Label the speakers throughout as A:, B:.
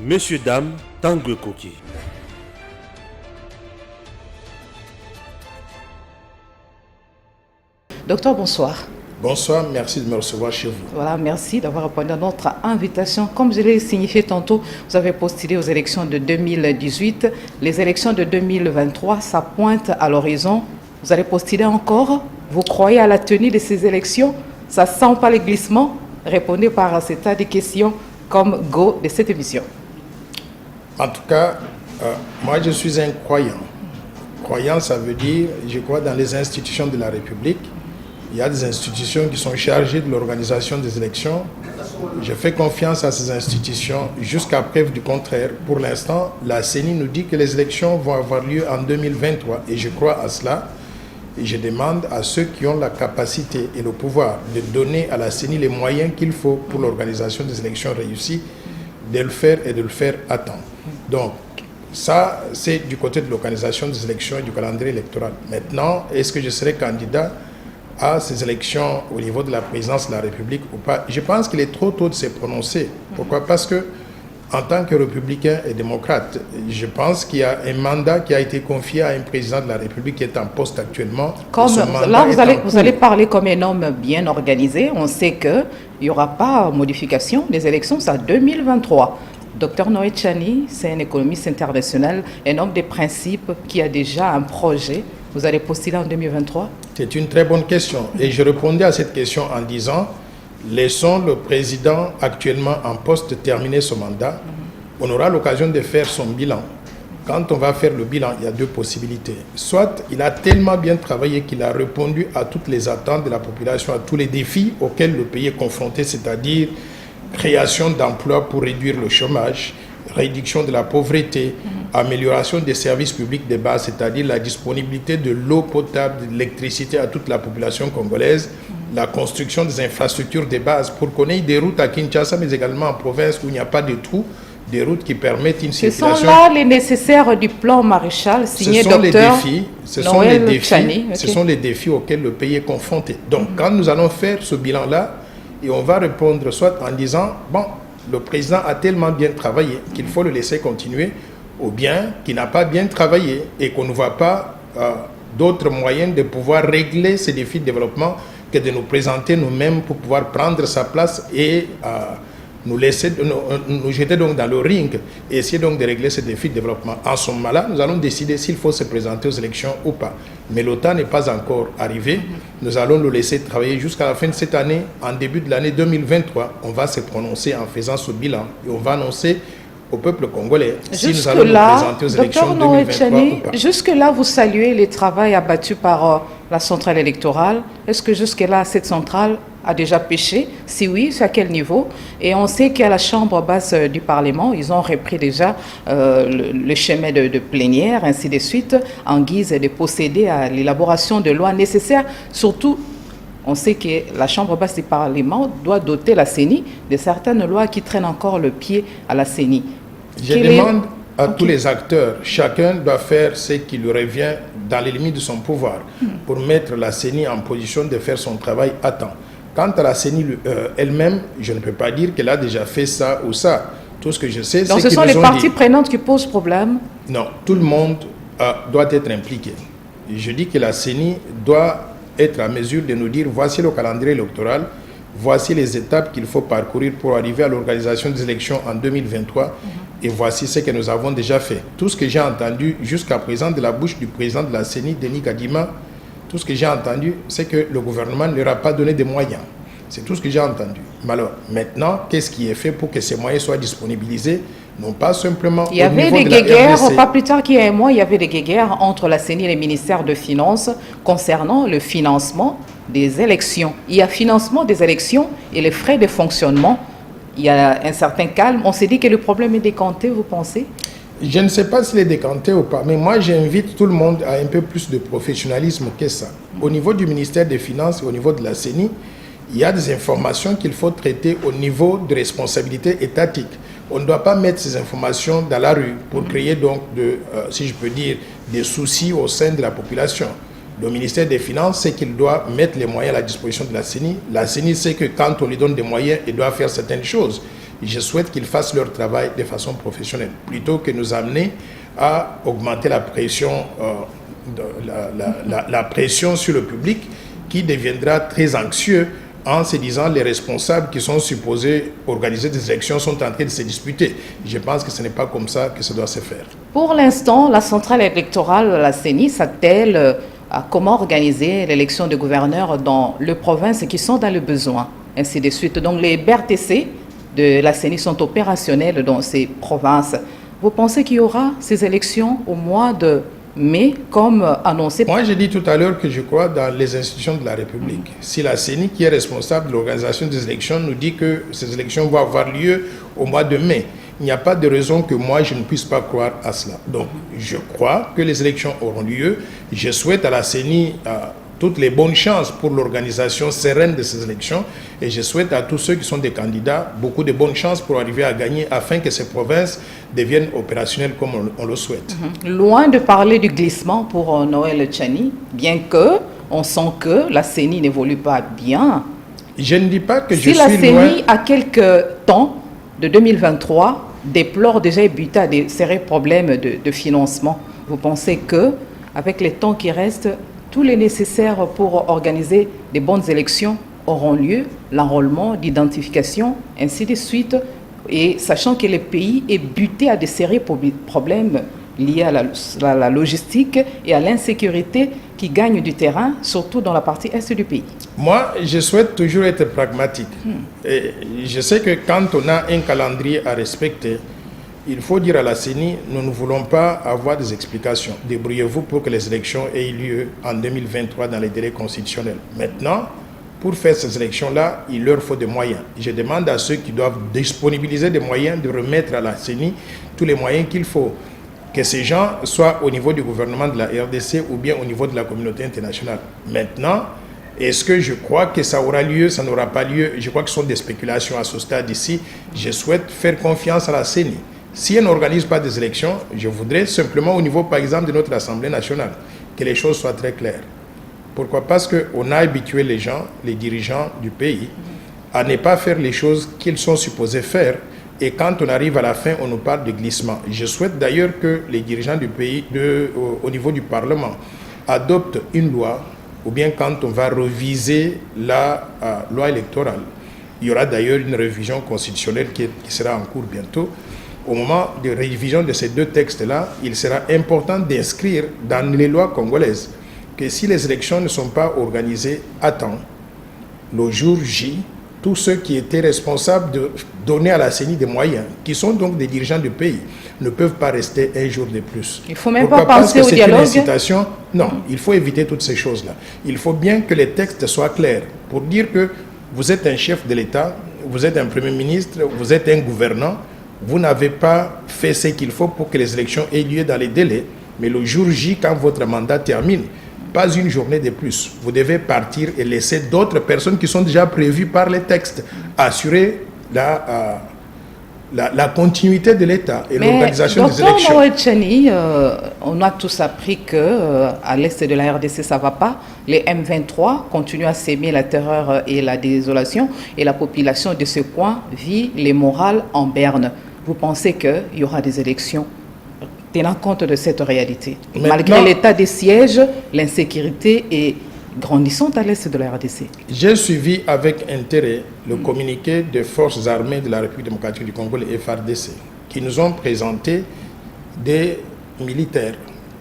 A: Messieurs, dames, Tanguy Koki.
B: Docteur, bonsoir.
C: Bonsoir, merci de me recevoir chez vous.
B: Voilà, merci d'avoir répondu à notre invitation. Comme je l'ai signifié tantôt, vous avez postulé aux élections de 2018. Les élections de 2023, ça pointe à l'horizon. Vous allez postuler encore? Vous croyez à la tenue de ces élections? Ça ne sent pas les glissements? Répondez par cet tas de questions comme go de cette émission.
C: En tout cas, moi je suis un croyant. Croyant, ça veut dire, je crois dans les institutions de la République. Il y a des institutions qui sont chargées de l'organisation des élections. Je fais confiance à ces institutions jusqu'à preuve du contraire. Pour l'instant, la CENI nous dit que les élections vont avoir lieu en 2023 et je crois à cela. Et je demande à ceux qui ont la capacité et le pouvoir de donner à la CENI les moyens qu'il faut pour l'organisation des élections réussies, de le faire et de le faire à temps. Donc, ça, c'est du côté de l'organisation des élections et du calendrier électoral. Maintenant, est-ce que je serai candidat à ces élections au niveau de la présidence de la République ou pas? Je pense qu'il est trop tôt de se prononcer. Pourquoi? Parce que, en tant que républicain et démocrate, je pense qu'il y a un mandat qui a été confié à un président de la République qui est en poste actuellement.
B: Comme là, vous allez parler comme un homme bien organisé. On sait qu'il n'y aura pas modification des élections, c'est en 2023. Docteur Noé Tchani, c'est un économiste international, un homme des principes qui a déjà un projet. Vous allez postuler en 2023?
C: C'est une très bonne question. Et je répondais à cette question en disant, laissons le président actuellement en poste terminer son mandat. On aura l'occasion de faire son bilan. Quand on va faire le bilan, il y a deux possibilités. Soit il a tellement bien travaillé qu'il a répondu à toutes les attentes de la population, à tous les défis auxquels le pays est confronté, c'est-à-dire création d'emplois pour réduire le chômage, réduction de la pauvreté, amélioration des services publics de base, c'est-à-dire la disponibilité de l'eau potable, de l'électricité à toute la population congolaise, la construction des infrastructures de base pour qu'on ait des routes à Kinshasa, mais également en province où il n'y a pas de trous, des routes qui permettent une circulation.
B: Ce sont là les nécessaires du plan Maréchal signé docteur Noël Tchani.
C: Ce sont les défis auxquels le pays est confronté. Donc, quand nous allons faire ce bilan-là, et on va répondre soit en disant, bon, le président a tellement bien travaillé qu'il faut le laisser continuer, ou bien qu'il n'a pas bien travaillé et qu'on ne voit pas d'autres moyens de pouvoir régler ces défis de développement que de nous présenter nous-mêmes pour pouvoir prendre sa place et nous laisser, nous jeter donc dans le ring et essayer donc de régler ces défis de développement. En ce moment-là, nous allons décider s'il faut se présenter aux élections ou pas. Mais le temps n'est pas encore arrivé. Nous allons le laisser travailler jusqu'à la fin de cette année. En début de l'année 2023, on va se prononcer en faisant ce bilan et on va annoncer au peuple congolais si nous allons nous présenter aux élections 2023 ou pas.
B: Jusque-là, vous saluez le travail abattu par la centrale électorale. Est-ce que jusque-là, cette centrale a déjà péché? Si oui, c'est à quel niveau? Et on sait qu'à la Chambre basse du Parlement, ils ont repris déjà le chemin de plénière, ainsi de suite, en guise de procéder à l'élaboration de lois nécessaires. Surtout, on sait que la Chambre basse du Parlement doit doter la CENI de certaines lois qui traînent encore le pied à la CENI.
C: Je demande à tous les acteurs, chacun doit faire ce qui lui revient dans les limites de son pouvoir pour mettre la CENI en position de faire son travail à temps. Quant à la CENI elle-même, je ne peux pas dire qu'elle a déjà fait ça ou ça. Tout ce que je sais, c'est
B: donc ce sont les parties prenantes qui posent problème?
C: Non, tout le monde doit être impliqué. Je dis que la CENI doit être à mesure de nous dire voici le calendrier électoral, voici les étapes qu'il faut parcourir pour arriver à l'organisation des élections en 2023 et voici ce que nous avons déjà fait. Tout ce que j'ai entendu jusqu'à présent de la bouche du président de la CENI, Denis Kadima, tout ce que j'ai entendu, c'est que le gouvernement ne leur a pas donné de moyens. C'est tout ce que j'ai entendu. Mais alors, maintenant, qu'est-ce qui est fait pour que ces moyens soient disponibilisés? Non pas simplement
B: il y avait des guéguerres, pas plus tard qu'il y a un mois, il y avait des guéguerres entre la CENI et le ministère de Finances concernant le financement des élections. Il y a financement des élections et les frais de fonctionnement. Il y a un certain calme. On s'est dit que le problème est décanté, vous pensez?
C: Je ne sais pas s'il est décanté ou pas, mais moi j'invite tout le monde à un peu plus de professionnalisme que ça. Au niveau du ministère des Finances et au niveau de la CENI, il y a des informations qu'il faut traiter au niveau de responsabilité étatique. On ne doit pas mettre ces informations dans la rue pour créer donc, si je peux dire, des soucis au sein de la population. Le ministère des Finances sait qu'il doit mettre les moyens à la disposition de la CENI. La CENI sait que quand on lui donne des moyens, il doit faire certaines choses. Je souhaite qu'ils fassent leur travail de façon professionnelle, plutôt que nous amener à augmenter la pression, la pression sur le public, qui deviendra très anxieux en se disant les responsables qui sont supposés organiser des élections sont en train de se disputer. Je pense que ce n'est pas comme ça que ça doit se faire.
B: Pour l'instant, la centrale électorale, la CENI, s'attelle à comment organiser l'élection de gouverneurs dans les provinces qui sont dans le besoin, ainsi de suite. Donc les BRTC de la CENI sont opérationnels dans ces provinces. Vous pensez qu'il y aura ces élections au mois de mai, comme annoncé?
C: Moi, j'ai dit tout à l'heure que je crois dans les institutions de la République. Si la CENI, qui est responsable de l'organisation des élections, nous dit que ces élections vont avoir lieu au mois de mai, il n'y a pas de raison que moi, je ne puisse pas croire à cela. Donc, je crois que les élections auront lieu. Je souhaite à la CENI toutes les bonnes chances pour l'organisation sereine de ces élections. Et je souhaite à tous ceux qui sont des candidats beaucoup de bonnes chances pour arriver à gagner afin que ces provinces deviennent opérationnelles comme on le souhaite.
B: Loin de parler du glissement pour Noël Tchani, bien que on sent que la CENI n'évolue pas bien.
C: Je ne dis pas que je
B: si
C: suis
B: la
C: loin...
B: CENI, à quelques temps de 2023, déplore déjà et bute à des sérieux problèmes de financement, vous pensez que avec les temps qui restent, tous les nécessaires pour organiser des bonnes élections auront lieu, l'enrôlement, l'identification, ainsi de suite, et sachant que le pays est buté à des sérieux problèmes liés à la logistique et à l'insécurité qui gagnent du terrain, surtout dans la partie est du pays?
C: Moi, je souhaite toujours être pragmatique. Et je sais que quand on a un calendrier à respecter, il faut dire à la CENI, nous ne voulons pas avoir des explications. Débrouillez-vous pour que les élections aient lieu en 2023 dans les délais constitutionnels. Maintenant, pour faire ces élections-là, il leur faut des moyens. Je demande à ceux qui doivent disponibiliser des moyens de remettre à la CENI tous les moyens qu'il faut. Que ces gens soient au niveau du gouvernement de la RDC ou bien au niveau de la communauté internationale. Maintenant, est-ce que je crois que ça aura lieu, ça n'aura pas lieu? Je crois que ce sont des spéculations à ce stade ici. Je souhaite faire confiance à la CENI. Si elle n'organise pas des élections, je voudrais simplement au niveau, par exemple, de notre Assemblée nationale, que les choses soient très claires. Pourquoi? Parce qu'on a habitué les gens, les dirigeants du pays, à ne pas faire les choses qu'ils sont supposés faire. Et quand on arrive à la fin, on nous parle de glissement. Je souhaite d'ailleurs que les dirigeants du pays, au niveau du Parlement, adoptent une loi, ou bien quand on va reviser la loi électorale. Il y aura d'ailleurs une révision constitutionnelle qui sera en cours bientôt. Au moment de révision de ces deux textes-là, il sera important d'inscrire dans les lois congolaises que si les élections ne sont pas organisées à temps, le jour J, tous ceux qui étaient responsables de donner à la CENI des moyens, qui sont donc des dirigeants du pays, ne peuvent pas rester un jour de plus.
B: Il ne faut même pas penser au dialogue.
C: Non, il faut éviter toutes ces choses-là. Il faut bien que les textes soient clairs pour dire que vous êtes un chef de l'État, vous êtes un Premier ministre, vous êtes un gouvernant, vous n'avez pas fait ce qu'il faut pour que les élections aient lieu dans les délais, mais le jour J, quand votre mandat termine, pas une journée de plus. Vous devez partir et laisser d'autres personnes qui sont déjà prévues par les textes assurer la continuité de l'État et l'organisation des élections.
B: Noël Tchani, on a tous appris qu'à l'est de la RDC, ça ne va pas. Les M23 continuent à s'aimer la terreur et la désolation et la population de ce coin vit les morales en berne. Vous pensez qu'il y aura des élections tenant compte de cette réalité?
C: Maintenant,
B: malgré l'état des sièges, l'insécurité est grandissante à l'est de la RDC.
C: J'ai suivi avec intérêt le communiqué des forces armées de la République démocratique du Congo, les FARDC, qui nous ont présenté des militaires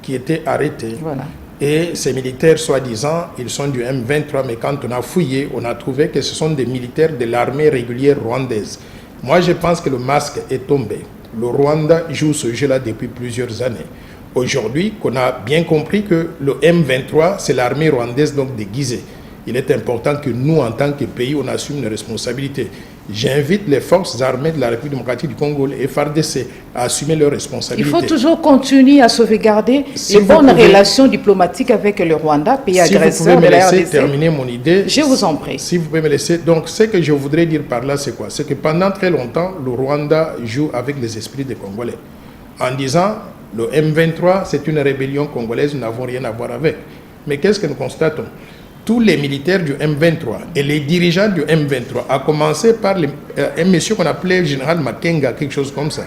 C: qui étaient arrêtés.
B: Voilà.
C: Et ces militaires, soi-disant, ils sont du M23, mais quand on a fouillé, on a trouvé que ce sont des militaires de l'armée régulière rwandaise. Moi, je pense que le masque est tombé. Le Rwanda joue ce jeu-là depuis plusieurs années. Aujourd'hui, qu'on a bien compris que le M23, c'est l'armée rwandaise donc déguisée. Il est important que nous, en tant que pays, on assume nos responsabilités. J'invite les forces armées de la République démocratique du Congo, les FARDC, à assumer leurs responsabilités.
B: Il faut toujours continuer à sauvegarder les bonnes relations diplomatiques avec le Rwanda, pays agresseur de la RDC.
C: Si vous pouvez me laisser terminer mon idée.
B: Je vous en prie.
C: Si vous pouvez me laisser. Donc, ce que je voudrais dire par là, c'est quoi? C'est que pendant très longtemps, le Rwanda joue avec les esprits des Congolais. En disant, le M23, c'est une rébellion congolaise, nous n'avons rien à voir avec. Mais qu'est-ce que nous constatons? tous les militaires du M23 et les dirigeants du M23, à commencer par un monsieur qu'on appelait le général Makenga, quelque chose comme ça.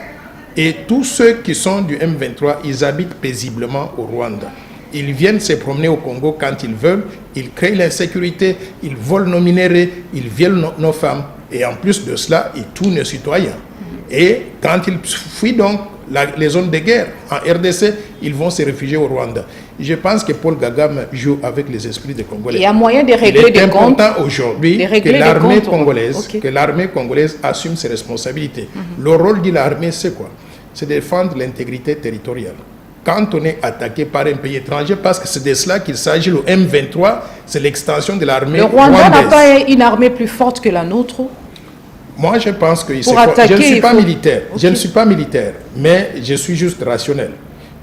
C: Et tous ceux qui sont du M23, ils habitent paisiblement au Rwanda. Ils viennent se promener au Congo quand ils veulent, ils créent l'insécurité, ils volent nos minéraux, ils violent nos femmes. Et en plus de cela, ils tuent nos citoyens. Et quand ils fuient donc les zones de guerre en RDC, ils vont se réfugier au Rwanda. Je pense que Paul Kagame joue avec les esprits des Congolais.
B: Il y a moyen de régler des comptes.
C: Il est important aujourd'hui que l'armée congolaise assume ses responsabilités. Le rôle de l'armée, c'est quoi? C'est défendre l'intégrité territoriale. Quand on est attaqué par un pays étranger, parce que c'est de cela qu'il s'agit, le M23, c'est l'extension de l'armée rwandaise.
B: Le Rwanda n'a pas une armée plus forte que la nôtre?
C: Moi, je pense que
B: attaquer,
C: je ne suis pas militaire.
B: Okay.
C: Je ne suis pas militaire, mais je suis juste rationnel.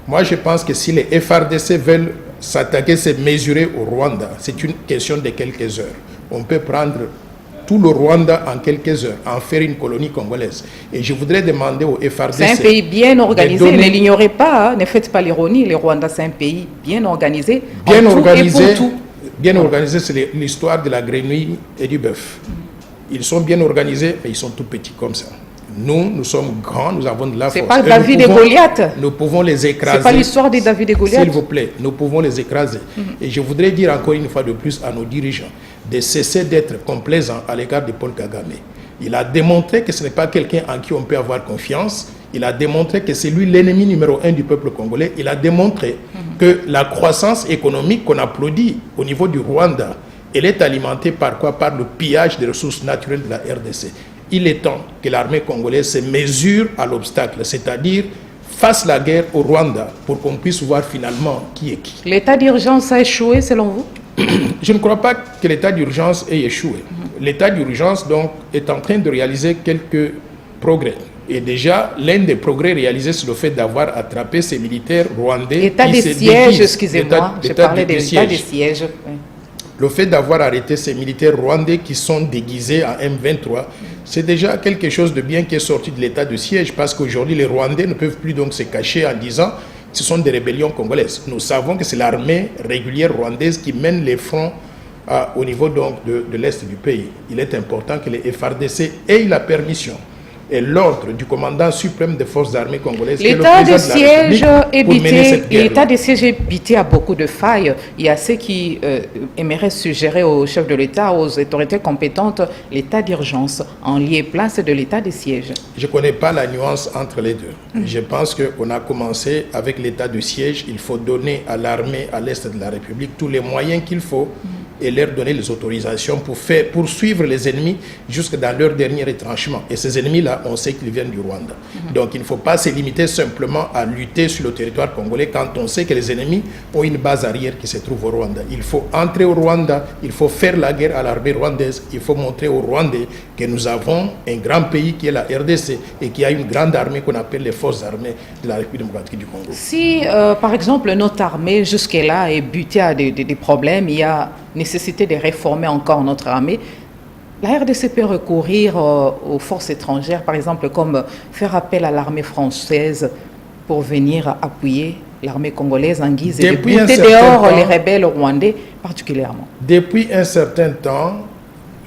C: Moi, je pense que si les FRDC veulent s'attaquer, se mesurer au Rwanda, c'est une question de quelques heures. On peut prendre tout le Rwanda en quelques heures, en faire une colonie congolaise. Et je voudrais demander aux FRDC...
B: C'est un pays bien organisé, ne l'ignorez pas, hein, ne faites pas l'ironie, le Rwanda c'est un pays bien organisé.
C: Bien organisé, c'est l'histoire de la grenouille et du bœuf. Ils sont bien organisés, mais ils sont tout petits comme ça. Nous sommes grands, nous avons de la force.
B: C'est pas David et Goliath.
C: Nous pouvons les écraser.
B: C'est pas l'histoire de David et Goliath.
C: S'il vous plaît, nous pouvons les écraser. Et je voudrais dire encore une fois de plus à nos dirigeants de cesser d'être complaisants à l'égard de Paul Kagame. Il a démontré que ce n'est pas quelqu'un en qui on peut avoir confiance. Il a démontré que c'est lui l'ennemi numéro 1 du peuple congolais. Il a démontré que la croissance économique qu'on applaudit au niveau du Rwanda, elle est alimentée par quoi? Par le pillage des ressources naturelles de la RDC. Il est temps que l'armée congolaise se mesure à l'obstacle, c'est-à-dire fasse la guerre au Rwanda pour qu'on puisse voir finalement qui est qui.
B: L'état d'urgence a échoué selon vous?
C: Je ne crois pas que l'état d'urgence ait échoué. L'état d'urgence donc est en train de réaliser quelques progrès. Et déjà, l'un des progrès réalisés, c'est le fait d'avoir attrapé ces militaires rwandais.
B: L'état des sièges, excusez-moi, je parlais de l'état des sièges. Oui.
C: Le fait d'avoir arrêté ces militaires rwandais qui sont déguisés en M23, c'est déjà quelque chose de bien qui est sorti de l'état de siège, parce qu'aujourd'hui, les Rwandais ne peuvent plus donc se cacher en disant que ce sont des rébellions congolaises. Nous savons que c'est l'armée régulière rwandaise qui mène les fronts au niveau donc de l'est du pays. Il est important que les FRDC aient la permission et l'ordre du commandant suprême des forces armées congolaises.
B: L'état de siège est bité à beaucoup de failles. Il y a ceux qui aimeraient suggérer au chef de l'État, aux autorités compétentes, l'état d'urgence en lieu et place de l'état de siège.
C: Je ne connais pas la nuance entre les deux. Je pense qu'on a commencé avec l'état de siège. Il faut donner à l'armée à l'est de la République tous les moyens qu'il faut et leur donner les autorisations pour suivre les ennemis jusque dans leur dernier retranchement. Et ces ennemis-là, on sait qu'ils viennent du Rwanda. Donc il ne faut pas se limiter simplement à lutter sur le territoire congolais quand on sait que les ennemis ont une base arrière qui se trouve au Rwanda. Il faut entrer au Rwanda, il faut faire la guerre à l'armée rwandaise, il faut montrer aux Rwandais que nous avons un grand pays qui est la RDC et qui a une grande armée qu'on appelle les forces armées de la République démocratique du Congo.
B: Si, par exemple, notre armée jusque-là est butée à des problèmes, il y a nécessité de réformer encore notre armée, la RDC peut recourir aux forces étrangères, par exemple, comme faire appel à l'armée française pour venir appuyer l'armée congolaise en guise de bouter dehors les rebelles rwandais particulièrement.
C: Depuis un certain temps,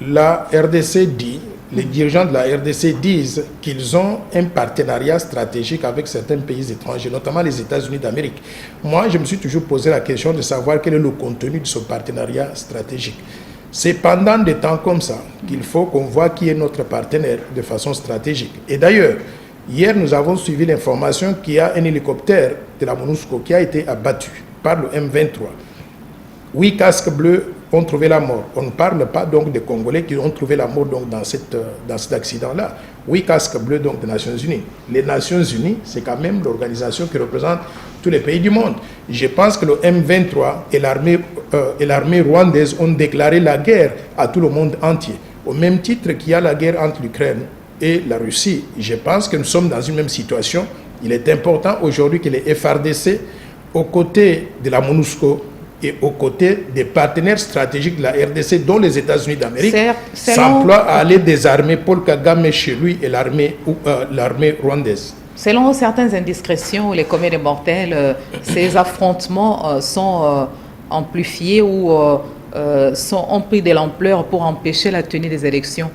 C: la RDC dit, les dirigeants de la RDC disent qu'ils ont un partenariat stratégique avec certains pays étrangers, notamment les États-Unis d'Amérique. Moi, je me suis toujours posé la question de savoir quel est le contenu de ce partenariat stratégique. C'est pendant des temps comme ça qu'il faut qu'on voit qui est notre partenaire de façon stratégique. Et d'ailleurs, hier, nous avons suivi l'information qu'il y a un hélicoptère de la MONUSCO qui a été abattu par le M23. 8 casques bleus ont trouvé la mort. On ne parle pas donc des Congolais qui ont trouvé la mort donc dans cet accident-là. 8 casques bleus donc des Nations Unies. Les Nations Unies, c'est quand même l'organisation qui représente tous les pays du monde. Je pense que le M23 et l'armée rwandaise ont déclaré la guerre à tout le monde entier. Au même titre qu'il y a la guerre entre l'Ukraine et la Russie, je pense que nous sommes dans une même situation. Il est important aujourd'hui que les FRDC, aux côtés de la MONUSCO, et aux côtés des partenaires stratégiques de la RDC, dont les États-Unis d'Amérique, s'emploient à aller désarmer Paul Kagame chez lui et l'armée rwandaise.
B: Selon certaines indiscrétions, les communs des mortels, ces affrontements sont amplifiés ou ont pris de l'ampleur pour empêcher la tenue des élections?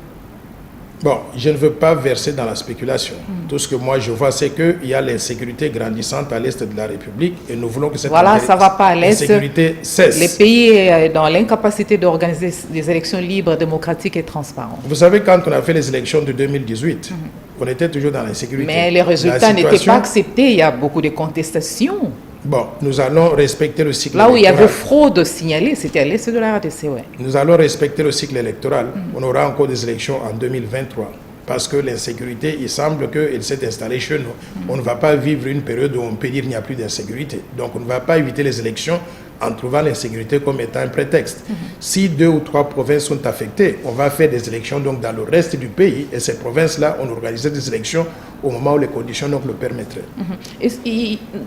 C: Bon, je ne veux pas verser dans la spéculation. Tout ce que moi je vois, c'est qu'il y a l'insécurité grandissante à l'est de la République et nous voulons que cette
B: ça va pas à l'est.
C: insécurité cesse.
B: Les pays sont dans l'incapacité d'organiser des élections libres, démocratiques et transparentes.
C: Vous savez, quand on a fait les élections de 2018, on était toujours dans l'insécurité.
B: Mais les résultats n'étaient pas acceptés, il y a beaucoup de contestations.
C: Bon, nous allons respecter le cycle
B: électoral. Là où il y avait
C: fraude
B: fraude signalée, c'était à l'est de la RDC, ouais.
C: Nous allons respecter le cycle électoral. On aura encore des élections en 2023. Parce que l'insécurité, il semble qu'elle s'est installée chez nous. On ne va pas vivre une période où on peut dire qu'il n'y a plus d'insécurité. Donc on ne va pas éviter les élections en trouvant l'insécurité comme étant un prétexte. Si 2 ou 3 provinces sont affectées, on va faire des élections donc, dans le reste du pays. Et ces provinces-là, on organisera des élections au moment où les conditions donc, le permettraient.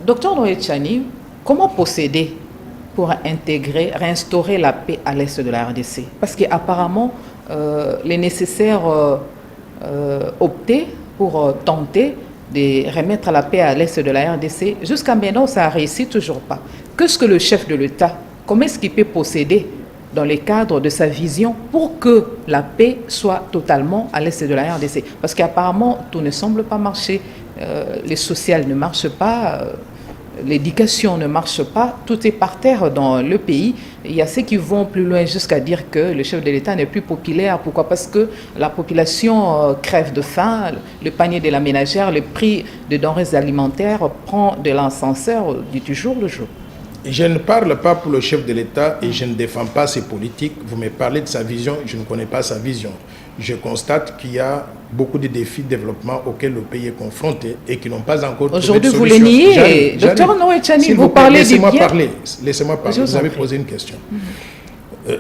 B: Docteur Noé Tchani, comment procéder pour réinstaurer la paix à l'est de la RDC? Parce qu'apparemment, les nécessaires opter pour tenter de remettre la paix à l'est de la RDC, jusqu'à maintenant, ça n'a réussi toujours pas. Qu'est-ce que le chef de l'État, comment est-ce qu'il peut procéder dans le cadre de sa vision pour que la paix soit totalement à l'est de la RDC? Parce qu'apparemment, tout ne semble pas marcher. Les sociales ne marchent pas, l'éducation ne marche pas, tout est par terre dans le pays. Il y a ceux qui vont plus loin jusqu'à dire que le chef de l'État n'est plus populaire. Pourquoi? Parce que la population crève de faim, le panier de la ménagère, le prix des denrées alimentaires prend de l'ascenseur du jour le jour.
C: Je ne parle pas pour le chef de l'État et je ne défends pas ses politiques. Vous me parlez de sa vision, je ne connais pas sa vision. Je constate qu'il y a beaucoup de défis de développement auxquels le pays est confronté et qui n'ont pas encore trouvé de solution.
B: Aujourd'hui, vous les niez. Docteur Noé Tchani, vous parlez du bien.
C: Laissez-moi parler. Vous avez posé une question.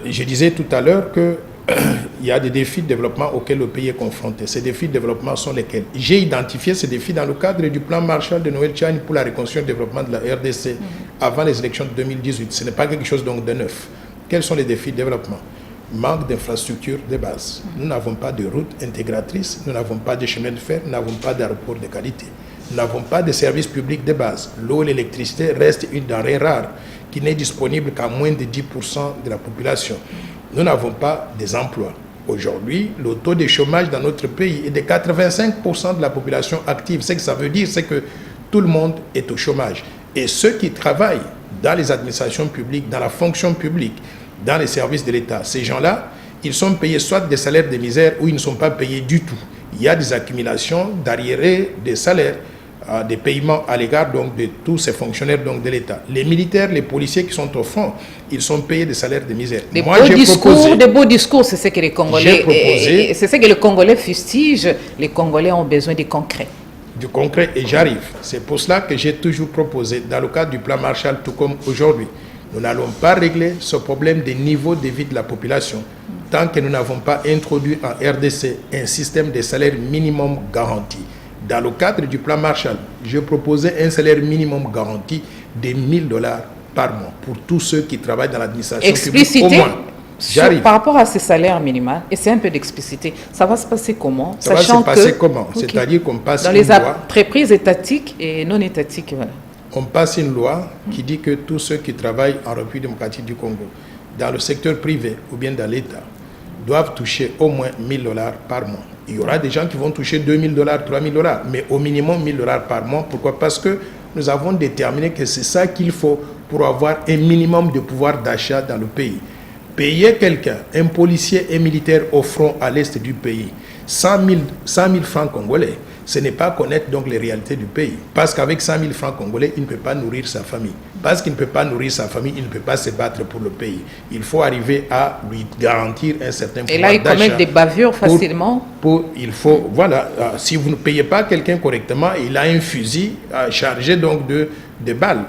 C: Je disais tout à l'heure qu'il y a des défis de développement auxquels le pays est confronté. Ces défis de développement sont lesquels? J'ai identifié ces défis dans le cadre du plan Marshall de Noé Tchani pour la reconstruction et le développement de la RDC avant les élections de 2018. Ce n'est pas quelque chose donc de neuf. Quels sont les défis de développement? Manque d'infrastructures de base. Nous n'avons pas de routes intégratrices, nous n'avons pas de chemin de fer, nous n'avons pas d'aéroport de qualité. Nous n'avons pas de services publics de base. L'eau et l'électricité restent une denrée rare qui n'est disponible qu'à moins de 10% de la population. Nous n'avons pas des emplois. Aujourd'hui, le taux de chômage dans notre pays est de 85% de la population active. Ce que ça veut dire, c'est que tout le monde est au chômage. Et ceux qui travaillent dans les administrations publiques, dans la fonction publique, dans les services de l'État, ces gens-là, ils sont payés soit des salaires de misère ou ils ne sont pas payés du tout. Il y a des accumulations d'arriérés des salaires, des paiements à l'égard donc de tous ces fonctionnaires donc de l'État. Les militaires, les policiers qui sont au front, ils sont payés des salaires de misère.
B: Des beaux discours, c'est ce que les Congolais, c'est ce que les Congolais fustigent. Les Congolais ont besoin du concret.
C: Du concret, et j'arrive. C'est pour cela que j'ai toujours proposé, dans le cadre du plan Marshall, tout comme aujourd'hui, nous n'allons pas régler ce problème des niveaux de vie de la population tant que nous n'avons pas introduit en RDC un système de salaire minimum garanti. Dans le cadre du plan Marshall, je proposais un salaire minimum garanti de $1000 par mois pour tous ceux qui travaillent dans l'administration publique au moins.
B: Par rapport à ces salaires minimaux, et c'est un peu d'expliciter, ça va se passer comment?
C: Ça va se passer comment? Okay. C'est-à-dire qu'on passe
B: dans les entreprises étatiques et non étatiques. Voilà.
C: On passe une loi qui dit que tous ceux qui travaillent en République démocratique du Congo, dans le secteur privé ou bien dans l'État, doivent toucher au moins $1000 par mois. Il y aura des gens qui vont toucher $2000, $3000, mais au minimum $1000 par mois. Pourquoi? Parce que nous avons déterminé que c'est ça qu'il faut pour avoir un minimum de pouvoir d'achat dans le pays. Payer quelqu'un, un policier et militaire au front à l'est du pays, 100 000 francs congolais, ce n'est pas connaître donc les réalités du pays. Parce qu'avec 100 000 francs congolais, il ne peut pas nourrir sa famille. Parce qu'il ne peut pas nourrir sa famille, il ne peut pas se battre pour le pays. Il faut arriver à lui garantir un certain pouvoir d'achat.
B: Et là, ils commettent des bavures facilement.
C: Voilà, si vous ne payez pas quelqu'un correctement, il a un fusil chargé donc de balles.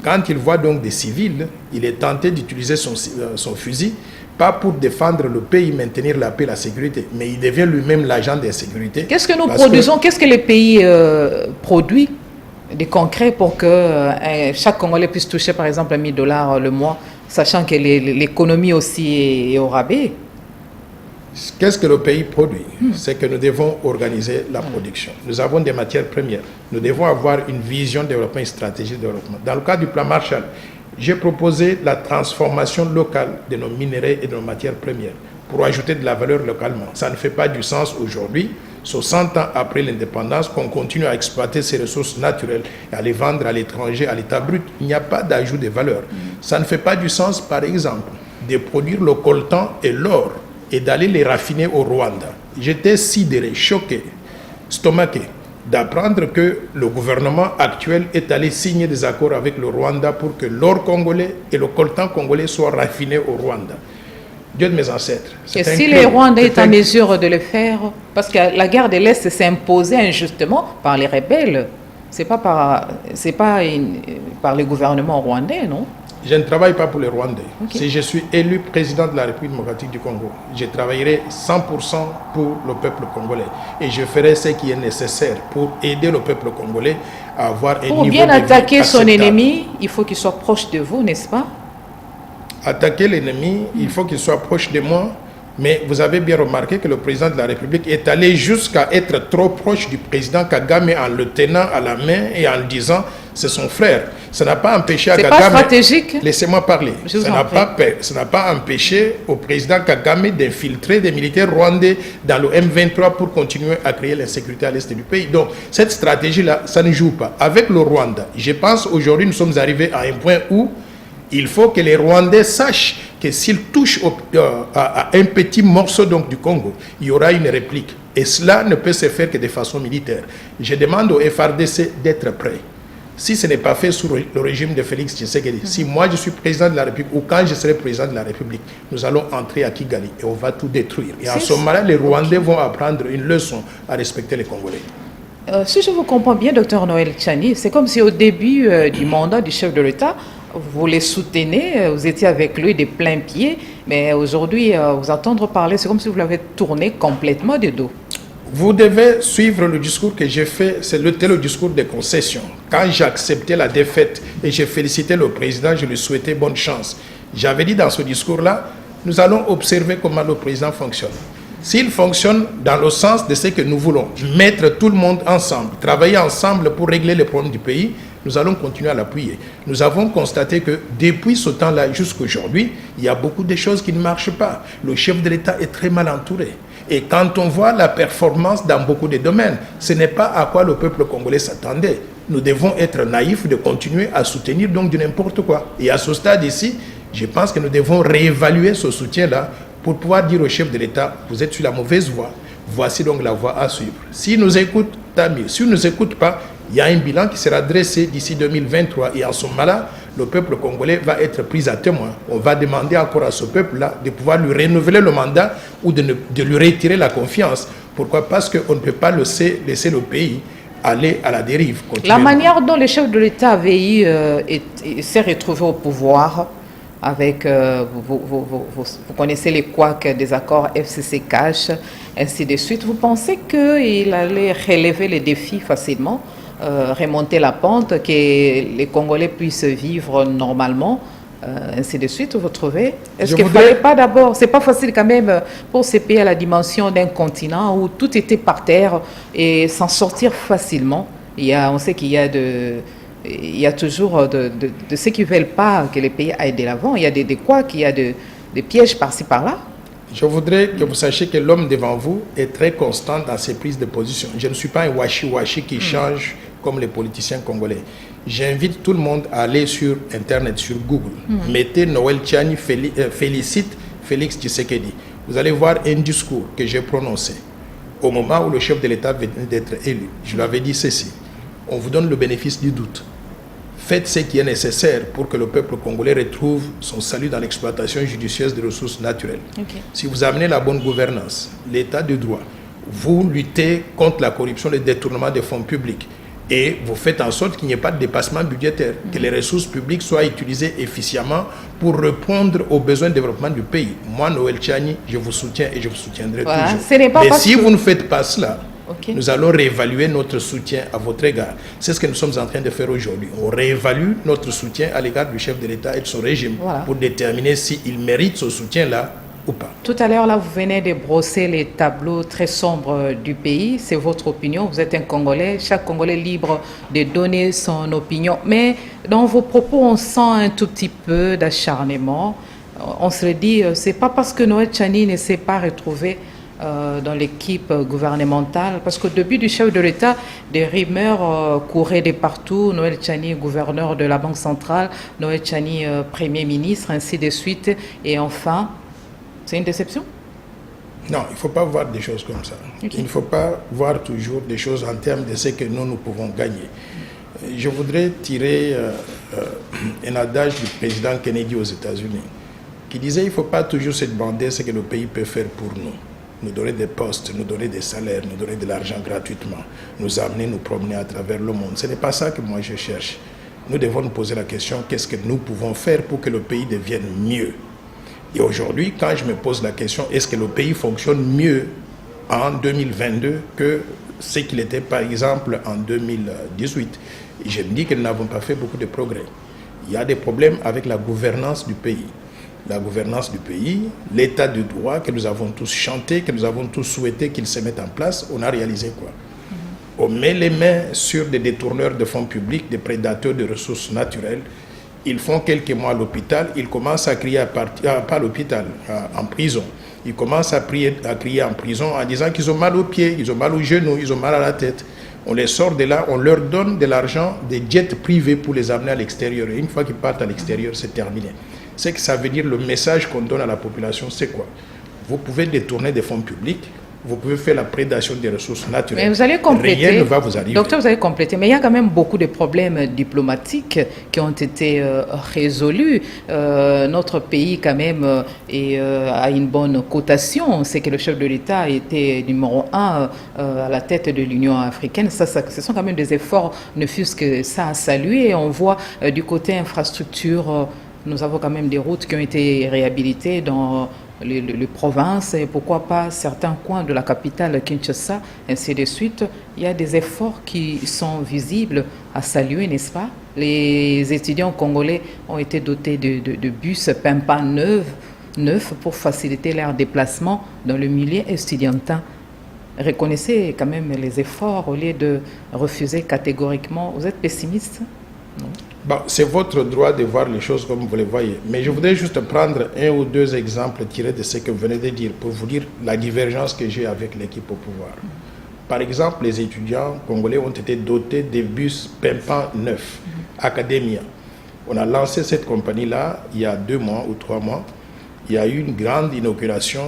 C: Quand il voit donc des civils, il est tenté d'utiliser son fusil, pas pour défendre le pays, maintenir la paix et la sécurité, mais il devient lui-même l'agent de sécurité.
B: Qu'est-ce que nous produisons? Qu'est-ce que les pays produisent de concret pour que chaque Congolais puisse toucher par exemple $1000 le mois, sachant que l'économie aussi est au rabais?
C: Qu'est-ce que le pays produit? C'est que nous devons organiser la production. Nous avons des matières premières. Nous devons avoir une vision de développement, une stratégie de développement. Dans le cadre du plan Marshall, J'ai proposé la transformation locale de nos minerais et de nos matières premières pour ajouter de la valeur localement. Ça ne fait pas du sens aujourd'hui, 60 ans après l'indépendance, qu'on continue à exploiter ces ressources naturelles et à les vendre à l'étranger, à l'état brut. Il n'y a pas d'ajout de valeur. Ça ne fait pas du sens, par exemple, de produire le coltan et l'or et d'aller les raffiner au Rwanda. J'étais sidéré, choqué, stomaqué d'apprendre que le gouvernement actuel est allé signer des accords avec le Rwanda pour que l'or congolais et le coltan congolais soient raffinés au Rwanda. Dieu de mes ancêtres.
B: Et si les Rwandais sont en mesure de le faire, parce que la guerre de l'Est s'est imposée injustement par les rebelles, ce n'est pas par le gouvernement rwandais, non?
C: Je ne travaille pas pour les Rwandais.
B: Okay.
C: Si je suis élu président de la République démocratique du Congo, je travaillerai 100% pour le peuple congolais. Et je ferai ce qui est nécessaire pour aider le peuple congolais à avoir un niveau de vie acceptable.
B: Pour bien attaquer son ennemi, il faut qu'il soit proche de vous, n'est-ce pas?
C: Attaquer l'ennemi, il faut qu'il soit proche de moi. Mais vous avez bien remarqué que le président de la République est allé jusqu'à être trop proche du président Kagame en le tenant à la main et en disant c'est son frère. Ça n'a pas empêché à Kagame...
B: C'est pas stratégique?
C: Laissez-moi parler. Ça n'a pas empêché au président Kagame d'infiltrer des militaires rwandais dans le M23 pour continuer à créer l'insécurité à l'est du pays. Donc cette stratégie-là, ça ne joue pas. Avec le Rwanda, je pense aujourd'hui nous sommes arrivés à un point où il faut que les Rwandais sachent que s'ils touchent à un petit morceau donc, du Congo, il y aura une réplique. Et cela ne peut se faire que de façon militaire. Je demande au FRDC d'être prêt. Si ce n'est pas fait sous le régime de Félix Tshisekedi, si moi je suis président de la République ou quand je serai président de la République, nous allons entrer à Kigali et on va tout détruire. Et en ce moment-là, les Rwandais vont apprendre une leçon à respecter les Congolais.
B: Si je vous comprends bien, Dr Noël Tchani, c'est comme si au début du mandat du chef de l'État, vous les soutenez, vous étiez avec lui des pleins pieds, mais aujourd'hui, vous entendre parler, c'est comme si vous l'avez tourné complètement de dos.
C: Vous devez suivre le discours que j'ai fait, c'était le discours des concessions. Quand j'ai accepté la défaite et j'ai félicité le président, je lui souhaitais bonne chance. J'avais dit dans ce discours-là, nous allons observer comment le président fonctionne. S'il fonctionne dans le sens de ce que nous voulons, mettre tout le monde ensemble, travailler ensemble pour régler les problèmes du pays, nous allons continuer à l'appuyer. Nous avons constaté que depuis ce temps-là jusqu'à aujourd'hui, il y a beaucoup de choses qui ne marchent pas. Le chef de l'État est très mal entouré. Et quand on voit la performance dans beaucoup de domaines, ce n'est pas à quoi le peuple congolais s'attendait. Nous devons être naïfs de continuer à soutenir donc de n'importe quoi. Et à ce stade ici, je pense que nous devons réévaluer ce soutien-là pour pouvoir dire au chef de l'État, vous êtes sur la mauvaise voie, voici donc la voie à suivre. S'il nous écoute, tant mieux. S'il ne nous écoute pas, il y a un bilan qui sera dressé d'ici 2023 et en ce moment-là, le peuple congolais va être pris à témoin. On va demander encore à ce peuple-là de pouvoir lui renouveler le mandat ou de lui retirer la confiance. Pourquoi? Parce qu'on ne peut pas laisser le pays aller à la dérive.
B: La manière dont le chef de l'État avait s'est retrouvé au pouvoir, avec, vous connaissez les couacs des accords FCC Cash, ainsi de suite, vous pensez qu'il allait relever les défis facilement, remonter la pente, que les Congolais puissent vivre normalement, ainsi de suite, vous trouvez? Est-ce qu'il ne fallait pas d'abord, c'est pas facile quand même pour ces pays à la dimension d'un continent où tout était par terre et s'en sortir facilement? On sait qu'il y a toujours de ceux qui ne veulent pas que les pays aillent de l'avant. Il y a des couacs, il y a des pièges par-ci par-là.
C: Je voudrais que vous sachiez que l'homme devant vous est très constant dans ses prises de position. Je ne suis pas un washi-washi qui change comme les politiciens congolais. J'invite tout le monde à aller sur Internet, sur Google. Mettez Noël Tchani félicite Félix Tshisekedi. Vous allez voir un discours que j'ai prononcé au moment où le chef de l'État venait d'être élu. Je lui avais dit ceci. On vous donne le bénéfice du doute. Faites ce qui est nécessaire pour que le peuple congolais retrouve son salut dans l'exploitation judicieuse des ressources naturelles. Okay. Si vous amenez la bonne gouvernance, l'état de droit, vous luttez contre la corruption et le détournement des fonds publics et vous faites en sorte qu'il n'y ait pas de dépassement budgétaire, que les ressources publiques soient utilisées efficacement pour répondre aux besoins de développement du pays. Moi, Noël Tchani, je vous soutiens et je vous soutiendrai toujours. Mais si vous ne faites pas cela, nous allons réévaluer notre soutien à votre égard. C'est ce que nous sommes en train de faire aujourd'hui. On réévalue notre soutien à l'égard du chef de l'État et de son régime pour déterminer s'il mérite ce soutien-là ou pas.
B: Tout à l'heure, là, vous venez de brosser les tableaux très sombres du pays. C'est votre opinion. Vous êtes un Congolais. Chaque Congolais est libre de donner son opinion. Mais dans vos propos, on sent un tout petit peu d'acharnement. On se dit, c'est pas parce que Noël Tchani ne s'est pas retrouvé dans l'équipe gouvernementale, parce qu'au début du chef de l'État, des rumeurs couraient de partout. Noël Tchani, gouverneur de la Banque centrale, Noël Tchani, Premier ministre, ainsi de suite. Et enfin, c'est une déception?
C: Non, il ne faut pas voir des choses comme ça. Okay. Il ne faut pas voir toujours des choses en termes de ce que nous pouvons gagner. Je voudrais tirer un adage du président Kennedy aux États-Unis, qui disait qu'il ne faut pas toujours se demander ce que le pays peut faire pour nous donner des postes, nous donner des salaires, nous donner de l'argent gratuitement, nous amener, nous promener à travers le monde. Ce n'est pas ça que moi je cherche. Nous devons nous poser la question, qu'est-ce que nous pouvons faire pour que le pays devienne mieux? Et aujourd'hui, quand je me pose la question, est-ce que le pays fonctionne mieux en 2022 que ce qu'il était par exemple en 2018? Et je me dis que nous n'avons pas fait beaucoup de progrès. Il y a des problèmes avec la gouvernance du pays. La gouvernance du pays, l'état de droit que nous avons tous chanté, que nous avons tous souhaité qu'il se mette en place, on a réalisé quoi? On met les mains sur des détourneurs de fonds publics, des prédateurs de ressources naturelles. Ils font quelques mois à l'hôpital, ils commencent à crier pas à l'hôpital, en prison. Ils commencent à crier en prison en disant qu'ils ont mal aux pieds, ils ont mal aux genoux, ils ont mal à la tête. On les sort de là, on leur donne de l'argent, des jets privés pour les amener à l'extérieur. Et une fois qu'ils partent à l'extérieur, c'est terminé. C'est que ça veut dire, le message qu'on donne à la population, c'est quoi? Vous pouvez détourner des fonds publics, vous pouvez faire la prédation des ressources naturelles.
B: Mais vous allez compléter,
C: rien ne va vous arriver.
B: Docteur, vous allez compléter, mais il y a quand même beaucoup de problèmes diplomatiques qui ont été résolus. Notre pays, quand même, a une bonne cotation. C'est que le chef de l'État a été numéro 1 à la tête de l'Union africaine. Ce sont quand même des efforts, ne fût-ce que ça à saluer. On voit du côté infrastructure, nous avons quand même des routes qui ont été réhabilitées dans les provinces et pourquoi pas certains coins de la capitale Kinshasa, ainsi de suite. Il y a des efforts qui sont visibles à saluer, n'est-ce pas? Les étudiants congolais ont été dotés de bus Pimpa neufs pour faciliter leur déplacement dans le milieu estudiantin. Reconnaissez quand même les efforts au lieu de refuser catégoriquement. Vous êtes pessimiste? Non.
C: Bon, c'est votre droit de voir les choses comme vous les voyez. Mais je voudrais juste prendre un ou deux exemples tirés de ce que vous venez de dire pour vous dire la divergence que j'ai avec l'équipe au pouvoir. Par exemple, les étudiants congolais ont été dotés des bus Pimpa neufs, Academia. On a lancé cette compagnie-là il y a 2 mois ou 3 mois. Il y a eu une grande inauguration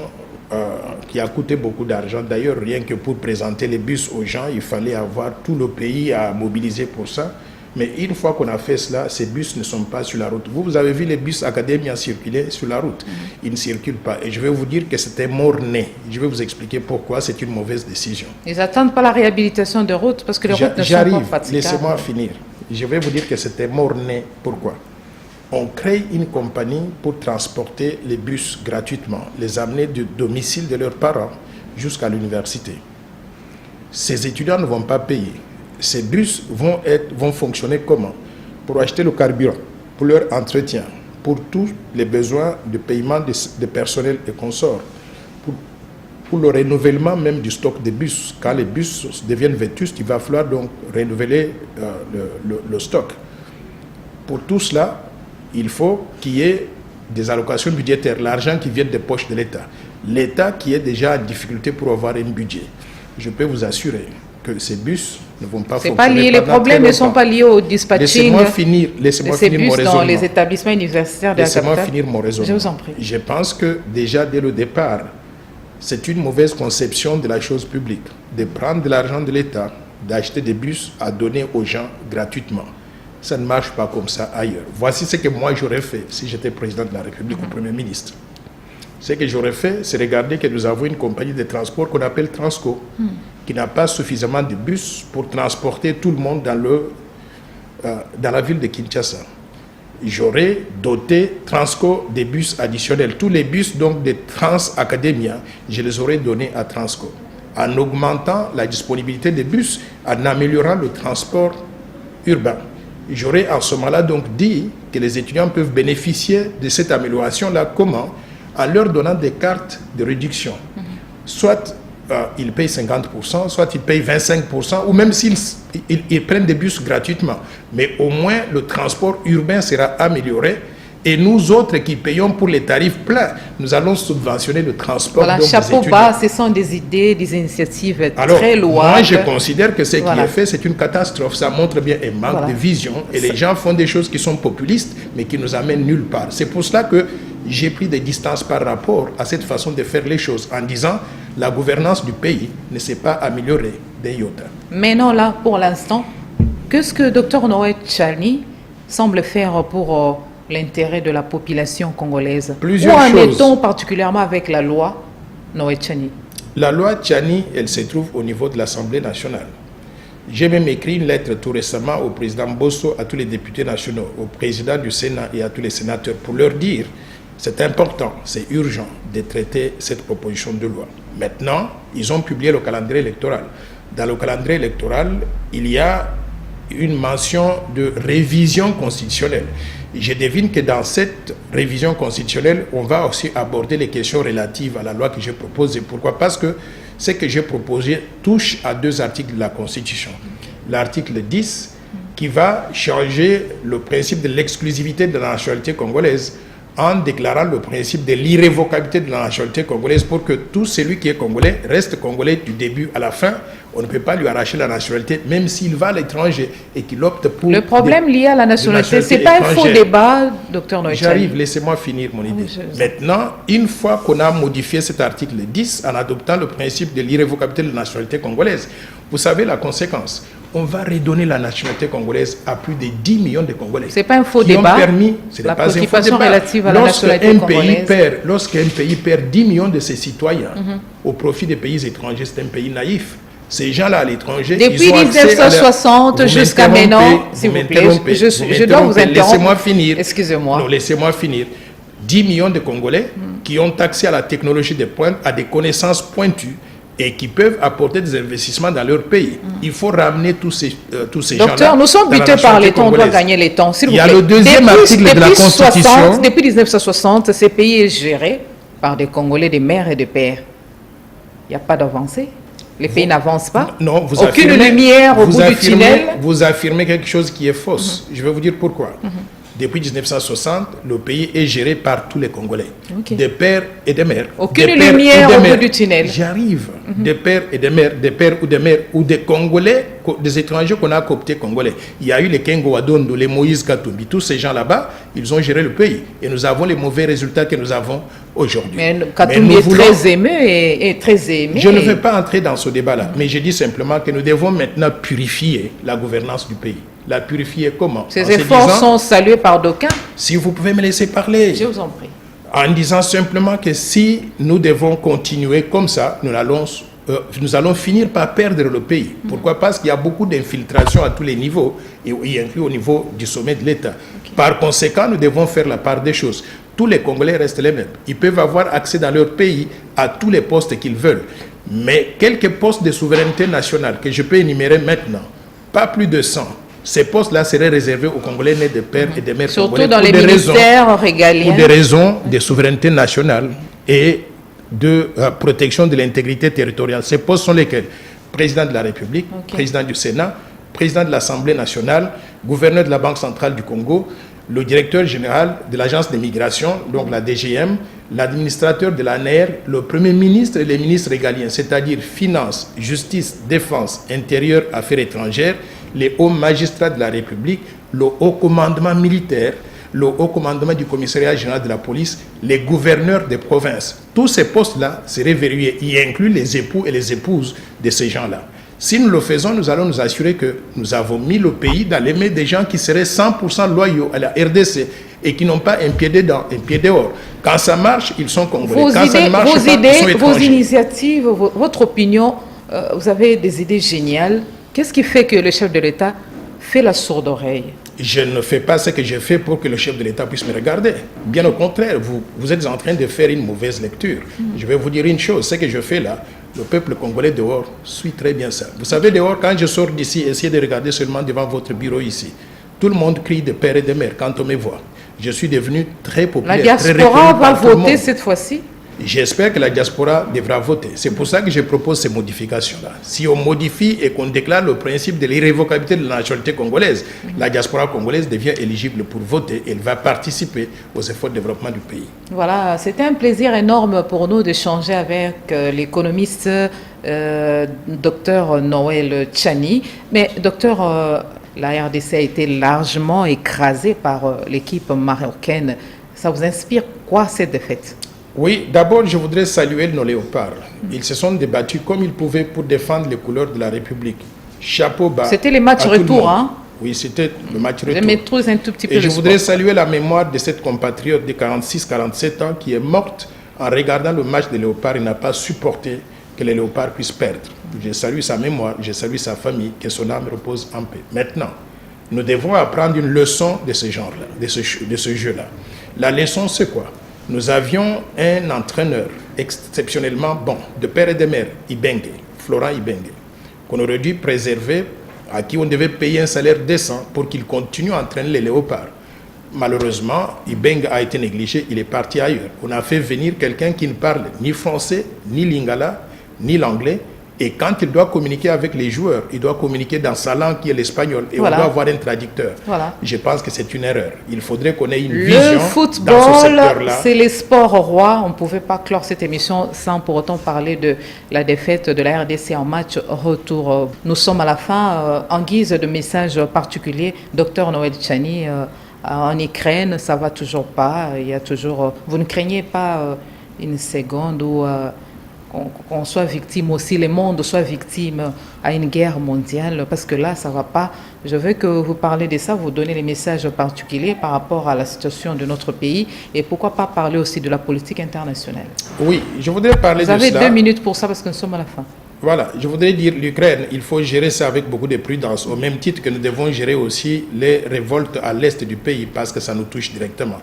C: qui a coûté beaucoup d'argent. D'ailleurs, rien que pour présenter les bus aux gens, il fallait avoir tout le pays à mobiliser pour ça. Mais une fois qu'on a fait cela, ces bus ne sont pas sur la route. Vous avez vu les bus Academia circuler sur la route. Ils ne circulent pas. Et je vais vous dire que c'était mort-né. Je vais vous expliquer pourquoi c'est une mauvaise décision.
B: Ils n'attendent pas la réhabilitation de routes parce que les routes ne sont pas praticables.
C: Laissez-moi finir. Je vais vous dire que c'était mort-né. Pourquoi? On crée une compagnie pour transporter les bus gratuitement, les amener du domicile de leurs parents jusqu'à l'université. Ces étudiants ne vont pas payer. Ces bus vont fonctionner comment? Pour acheter le carburant, pour leur entretien, pour tous les besoins de paiement de personnel et consorts, pour le renouvellement même du stock des bus. Quand les bus deviennent vétustes, il va falloir donc renouveler le stock. Pour tout cela, il faut qu'il y ait des allocations budgétaires, l'argent qui vient des poches de l'État. L'État qui est déjà en difficulté pour avoir un budget. Je peux vous assurer que ces bus ne vont pas fonctionner.
B: Pas lié, les problèmes ne sont pas liés au dispatching.
C: Laissez-moi finir mon raisonnement.
B: Dans les établissements universitaires de la capitale.
C: Laissez-moi finir mon raisonnement.
B: Je vous en prie.
C: Je pense que déjà dès le départ, c'est une mauvaise conception de la chose publique, de prendre de l'argent de l'État, d'acheter des bus à donner aux gens gratuitement. Ça ne marche pas comme ça ailleurs. Voici ce que moi j'aurais fait si j'étais président de la République ou Premier ministre. Ce que j'aurais fait, c'est regarder que nous avons une compagnie de transport qu'on appelle Transco, qui n'a pas suffisamment de bus pour transporter tout le monde dans la ville de Kinshasa. J'aurais doté Transco des bus additionnels. Tous les bus donc de Trans Academia, je les aurais donnés à Transco, en augmentant la disponibilité des bus, en améliorant le transport urbain. J'aurais en ce moment-là donc dit que les étudiants peuvent bénéficier de cette amélioration-là. Comment? en leur donnant des cartes de réduction. Soit ils payent 50%, soit ils payent 25%, ou même s'ils ils prennent des bus gratuitement. Mais au moins, le transport urbain sera amélioré. Et nous autres qui payons pour les tarifs pleins, nous allons subventionner le transport.
B: Voilà, chapeau bas, ce sont des idées, des initiatives très louables.
C: Moi, je considère que ce qui est fait, c'est une catastrophe. Ça montre bien un manque de vision. Et les gens font des choses qui sont populistes, mais qui nous amènent nulle part. C'est pour cela que j'ai pris des distances par rapport à cette façon de faire les choses, en disant la gouvernance du pays ne s'est pas améliorée d'un iota.
B: Mais non, là, pour l'instant, qu'est-ce que Dr Noé Tchani semble faire pour l'intérêt de la population congolaise?
C: Plusieurs choses.
B: Où en est-on particulièrement avec la loi Noé Tchani?
C: La loi Tchani, elle se trouve au niveau de l'Assemblée nationale. J'ai même écrit une lettre tout récemment au président Bosso, à tous les députés nationaux, au président du Sénat et à tous les sénateurs pour leur dire c'est important, c'est urgent de traiter cette proposition de loi. Maintenant, ils ont publié le calendrier électoral. Dans le calendrier électoral, il y a une mention de révision constitutionnelle. Je devine que dans cette révision constitutionnelle, on va aussi aborder les questions relatives à la loi que j'ai proposée. Pourquoi? Parce que ce que j'ai proposé touche à 2 articles de la Constitution. L'article 10, qui va changer le principe de l'exclusivité de la nationalité congolaise en déclarant le principe de l'irrévocabilité de la nationalité congolaise pour que tout celui qui est congolais reste congolais du début à la fin. On ne peut pas lui arracher la nationalité, même s'il va à l'étranger et qu'il opte pour...
B: Le problème lié à la nationalité, ce n'est pas un faux débat, docteur Noé Tchani.
C: J'arrive, laissez-moi finir mon idée. Maintenant, une fois qu'on a modifié cet article 10 en adoptant le principe de l'irrévocabilité de la nationalité congolaise, vous savez la conséquence. On va redonner la nationalité congolaise à plus de 10 millions de Congolais.
B: Ce n'est pas un faux débat. La participation relative à la nationalité congolaise.
C: Lorsqu'un pays perd 10 millions de ses citoyens au profit des pays étrangers, c'est un pays naïf. Ces gens-là à l'étranger,
B: depuis 1960 jusqu'à maintenant, s'il vous plaît, je dois vous interrompre.
C: Laissez-moi finir.
B: Excusez-moi.
C: Non, laissez-moi finir. 10 millions de Congolais qui ont accès à la technologie de pointe, à des connaissances pointues, et qui peuvent apporter des investissements dans leur pays. Il faut ramener tous ces gens-là.
B: Docteur, nous sommes butés par les temps, on doit gagner les temps, s'il vous plaît.
C: Il y a le deuxième article de la Constitution.
B: Depuis 1960, ce pays est géré par des Congolais, des mères et des pères. Il n'y a pas d'avancée. Les pays n'avancent pas.
C: Non, vous
B: aucune lumière au bout du tunnel.
C: Vous affirmez quelque chose qui est fausse. Je vais vous dire pourquoi. Depuis 1960, le pays est géré par tous les Congolais, des pères et des mères.
B: Aucune lumière au bout du tunnel.
C: J'arrive. Des pères et des mères, des pères ou des mères, ou des Congolais, des étrangers qu'on a cooptés Congolais. Il y a eu les Kengo Adondo, les Moïse Katumbi, tous ces gens là-bas, ils ont géré le pays. Et nous avons les mauvais résultats que nous avons aujourd'hui.
B: Mais Katumbi est très aimé et très aimé.
C: Je ne vais pas entrer dans ce débat-là, mais je dis simplement que nous devons maintenant purifier la gouvernance du pays. La purifier comment?
B: Ces efforts sont salués par d'aucuns.
C: Si vous pouvez me laisser parler.
B: Je vous en prie.
C: En disant simplement que si nous devons continuer comme ça, nous allons finir par perdre le pays. Pourquoi? Parce qu'il y a beaucoup d'infiltration à tous les niveaux, et y inclus au niveau du sommet de l'État. Par conséquent, nous devons faire la part des choses. Tous les Congolais restent les mêmes. Ils peuvent avoir accès dans leur pays à tous les postes qu'ils veulent. Mais quelques postes de souveraineté nationale que je peux énumérer maintenant, pas plus de 100, ces postes-là seraient réservés aux Congolais nés de pères et de mères congolais.
B: Surtout dans les ministères régaliens.
C: Pour des raisons de souveraineté nationale et de protection de l'intégrité territoriale. Ces postes sont lesquels? Président de la République, président du Sénat, président de l'Assemblée nationale, gouverneur de la Banque centrale du Congo, le directeur général de l'Agence des migrations, donc la DGM, l'administrateur de l'ANR, le Premier ministre et les ministres régaliens, c'est-à-dire Finances, Justice, Défense, Intérieur, Affaires étrangères, les hauts magistrats de la République, le haut commandement militaire, le haut commandement du commissariat général de la police, les gouverneurs des provinces. Tous ces postes-là seraient verrouillés, y inclut les époux et les épouses de ces gens-là. Si nous le faisons, nous allons nous assurer que nous avons mis le pays dans les mains des gens qui seraient 100% loyaux à la RDC et qui n'ont pas un pied dedans, un pied dehors. Quand ça marche, ils sont congolais. Quand ça ne marche pas, ils sont étrangers.
B: Vos initiatives, votre opinion, vous avez des idées géniales. Qu'est-ce qui fait que le chef de l'État fait la sourde oreille?
C: Je ne fais pas ce que j'ai fait pour que le chef de l'État puisse me regarder. Bien au contraire, vous êtes en train de faire une mauvaise lecture. Je vais vous dire une chose, ce que je fais là, le peuple congolais dehors suit très bien ça. Vous savez, dehors, quand je sors d'ici, essayez de regarder seulement devant votre bureau ici. Tout le monde crie de père et de mère quand on me voit. je suis devenu très
B: La
C: populaire.
B: diaspora va voter cette fois-ci?
C: J'espère que la diaspora devra voter. C'est pour ça que je propose ces modifications-là. Si on modifie et qu'on déclare le principe de l'irrévocabilité de la nationalité congolaise, la diaspora congolaise devient éligible pour voter et elle va participer aux efforts de développement du pays.
B: Voilà, c'était un plaisir énorme pour nous d'échanger avec l'économiste Dr Noël Tchani. Mais docteur, la RDC a été largement écrasée par l'équipe marocaine. Ça vous inspire quoi cette défaite?
C: Oui, d'abord, je voudrais saluer nos léopards. Ils se sont débattus comme ils pouvaient pour défendre les couleurs de la République. Chapeau bas.
B: C'était les matchs retour, hein?
C: Oui, c'était le match retour.
B: Je maîtrise un tout petit peu
C: Et je
B: le
C: voudrais
B: sport.
C: saluer la mémoire de cette compatriote de 46-47 ans qui est morte en regardant le match des léopards. Il n'a pas supporté que les léopards puissent perdre. Je salue sa mémoire, je salue sa famille, que son âme repose en paix. Maintenant, nous devons apprendre une leçon de ce genre-là, de ce jeu-là. La leçon, c'est quoi? Nous avions un entraîneur exceptionnellement bon, de père et de mère, Ibenge, Florent Ibenge, qu'on aurait dû préserver, à qui on devait payer un salaire décent pour qu'il continue à entraîner les léopards. Malheureusement, Ibenge a été négligé, il est parti ailleurs. On a fait venir quelqu'un qui ne parle ni français, ni lingala, ni l'anglais. Et quand il doit communiquer avec les joueurs, il doit communiquer dans sa langue qui est l'espagnol. Et
B: Voilà.
C: on doit avoir un traducteur.
B: Voilà.
C: Je pense que c'est une erreur. Il faudrait qu'on ait une
B: Le
C: vision dans ce
B: football,
C: secteur-là.
B: c'est les sports rois. On ne pouvait pas clore cette émission sans pour autant parler de la défaite de la RDC en match retour. Nous sommes à la fin. En guise de message particulier, Dr Noël Tchani, en Ukraine, ça ne va toujours pas. Il y a toujours, vous ne craignez pas une seconde où qu'on soit victime aussi, le monde soit victime à une guerre mondiale, parce que là, ça ne va pas. Je veux que vous parlez de ça, vous donnez les messages particuliers par rapport à la situation de notre pays, et pourquoi pas parler aussi de la politique internationale.
C: Oui, je voudrais parler
B: Vous
C: de
B: avez
C: cela.
B: 2 minutes pour ça, parce que nous sommes à la fin.
C: Voilà, je voudrais dire l'Ukraine, il faut gérer ça avec beaucoup de prudence, au même titre que nous devons gérer aussi les révoltes à l'est du pays, parce que ça nous touche directement.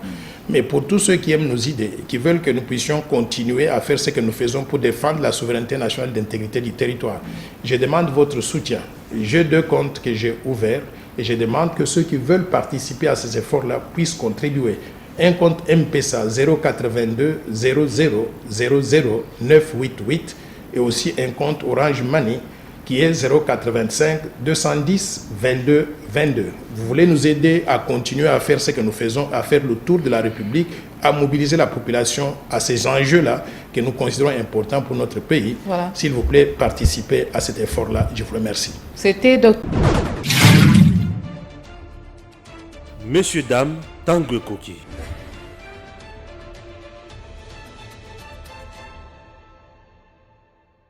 C: Mais pour tous ceux qui aiment nos idées, qui veulent que nous puissions continuer à faire ce que nous faisons pour défendre la souveraineté nationale d'intégrité du territoire, je demande votre soutien. J'ai 2 comptes que j'ai ouverts et je demande que ceux qui veulent participer à ces efforts-là puissent contribuer. Un compte M-Pesa 082 00 00 988 et aussi un compte Orange Money qui est 085 210 22 22. Vous voulez nous aider à continuer à faire ce que nous faisons, à faire le tour de la République, à mobiliser la population à ces enjeux-là que nous considérons importants pour notre pays.
B: Voilà.
C: S'il vous plaît, participez à cet effort-là. Je vous remercie.
B: C'était
A: Messieurs, dames, Tanguy Koki.